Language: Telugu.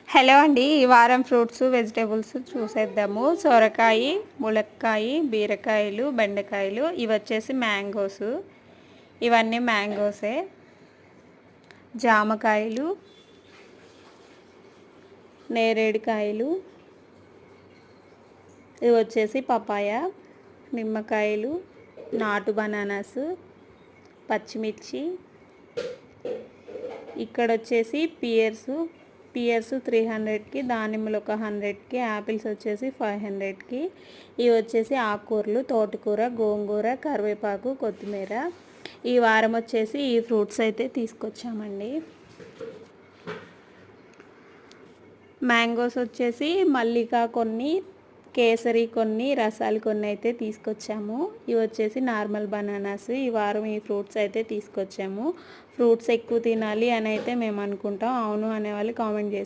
హలో అండి, ఈ వారం ఫ్రూట్స్ వెజిటేబుల్స్ చూసేద్దాము. సొరకాయ, ములక్కాయ, బీరకాయలు, బెండకాయలు. ఇవి వచ్చేసి మ్యాంగోస్. ఇవన్నీ మ్యాంగోసే. జామకాయలు, నేరేడుకాయలు, ఇవి వచ్చేసి పపాయ, నిమ్మకాయలు, నాటు బనానాస్, పచ్చిమిర్చి. ఇక్కడ వచ్చేసి పియర్స్ 300కి, దానిమ్మలు ఒక 100కి, యాపిల్స్ వచ్చేసి 500కి. ఇవి వచ్చేసి ఆకుకూరలు, తోటకూర, గోంగూర, కరివేపాకు, కొత్తిమీర. ఈ వారం వచ్చేసి ఈ ఫ్రూట్స్ అయితే తీసుకొచ్చామండి. మ్యాంగోస్ వచ్చేసి మల్లిక కొన్ని, కేసరి కొన్ని, రసాలు కొన్ని అయితే తీసుకొచ్చాము. ఇవి వచ్చేసి నార్మల్ బనానాస్. ఈ వారం ఈ ఫ్రూట్స్ అయితే తీసుకొచ్చాము. ఫ్రూట్స్ ఎక్కువ తినాలి అని అయితే మేము అనుకుంటాం. అవును అనేవాళ్ళు కామెంట్ చేసి